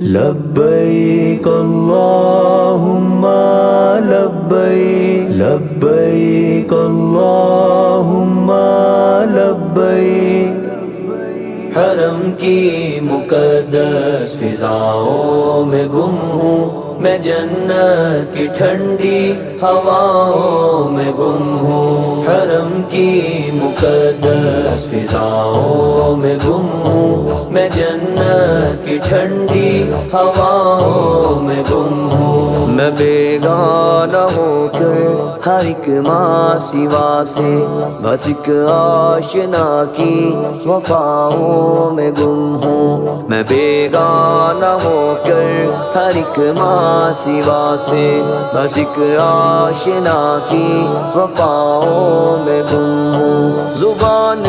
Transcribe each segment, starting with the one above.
لبیک اللہم لبیک لبیک اللہم لبیک۔ حرم کی مقدس فضاؤں میں گم ہوں میں، جنت کی ٹھنڈی ہواؤں میں گم ہوں۔ حرم کی مقدس فضاؤں میں گم ہوں میں، جنت کی ٹھنڈی ہواؤں میں گم ہوں۔ میں بیگانہ ہو کر ہر ایک ماں سوا سے، بس ایک آشنا کی وفاؤں میں گم ہوں۔ میں بیگانہ ہو کر ہر ایک ماں سوا سے، بس ایک آشنا کی وفاؤں میں گم ہوں۔ زبان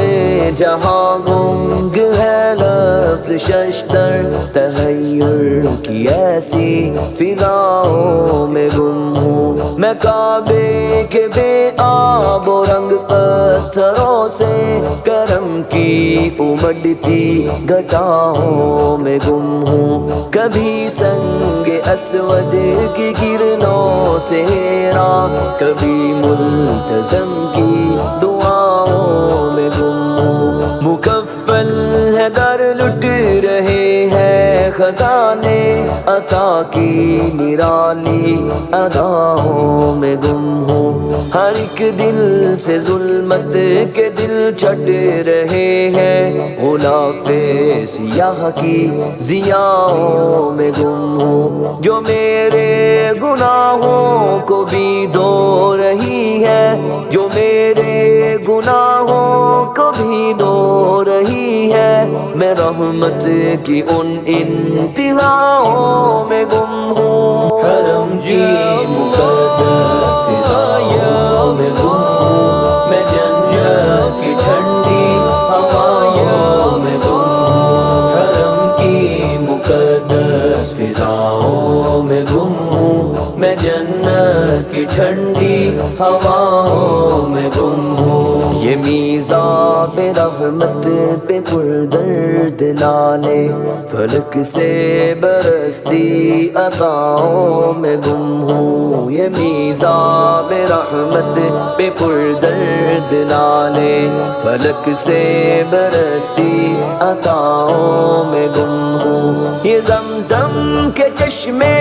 جہاں گنگ ہے، لفظ ششتر تحیر کی ایسی فضاؤں میں گم ہوں۔ میں کعبے کے بے آب و رنگ پتھروں سے، کرم کی امڑتی گھٹاؤں میں گم ہوں۔ کبھی سنگ اسود کی کرنوں سے ہیرا، کبھی ملتزم کی دعاؤں میں گم ہوں۔ مکفل ہے در لٹ رہے ہیں خزانے، عطا کی نرالی اداؤں میں گم ہوں۔ ہر ایک دل سے ظلمت کے دل چھٹ رہے ہیں، غلاف سیاہ کی ضیاؤں میں گم ہوں۔ جو میرے گناہوں کو بھی دھو رہی ہے، جو میرے گناہوں کو بھی دھو رہی ہے، میں رحمت کی ان انتہاؤں میں گم ہوں۔ حرم کی مقدس فضاؤں میں گم ہوں میں، جنت کی ٹھنڈی ہواؤں میں گم ہوں۔ حرم کی مقدس فضاؤں میں گم ہوں میں، جنت کی ٹھنڈی ہواؤں میں گم ہوں۔ یہ میزاب رحمت پہ پردرد نالے، فلک سے برستی عطاؤں میں گم ہوں۔ یہ میزاب رحمت پہ پردرد نالے، فلک سے برستی عطاؤں میں گم ہوں۔ یہ زمزم کے چشمے،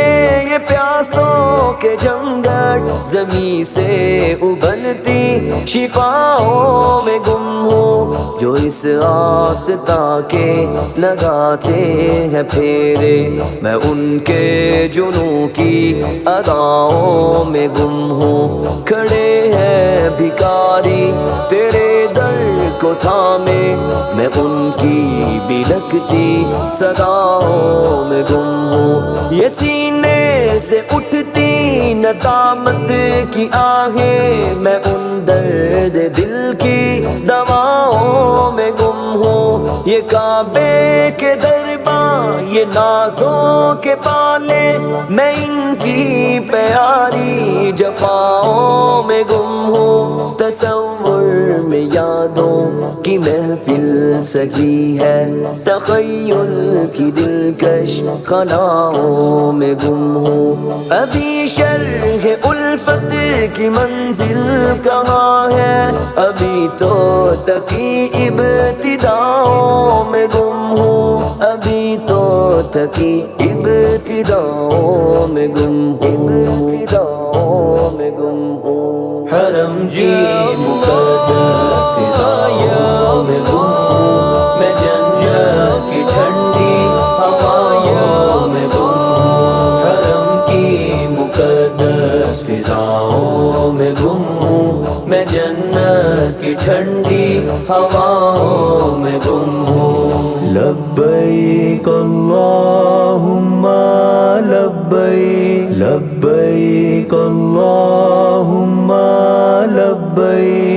یہ پیاسوں کے جمگھٹ، زمیں سے ابلتی شفاؤں میں گم ہوں۔ جو اس آستہ کے لگاتے ہیں پھیرے، میں ان کے جنوں کی اداؤں میں گم ہوں۔ کھڑے ہیں بھکاری تیرے در کو تھامے، میں ان کی بلکتی صداؤں میں گم ہوں۔ یہ سینے سے اٹھتی ندامت کی آہیں، میں ان درد دل کی دواؤں میں گم ہوں۔ یہ کعبے کے درباں، یہ نازوں کے پالے، میں ان کی پیاری جفاؤں میں گم ہوں۔ تصور میں یادوں کی محفل سجی ہے، تخیل کی دلکش خلاؤں میں گم ہوں۔ ابھی شرح الفت کی منزل کہاں ہے، ابھی تو تکی ابتداؤں میں گم ہوں۔ ابھی تو تکی ابتداؤں میں گم ہوں۔ حرم کی مقدس فضاؤں میں گم ہوں میں، جنت کی ٹھنڈی ہواؤں میں گم ہوں۔ حرم کی مقدس فضاؤں میں گم ہوں میں، جنت کی ٹھنڈی ہواؤں میں گم ہوں۔ لبیک اللہم لبیک لبیک اللہم لبیک۔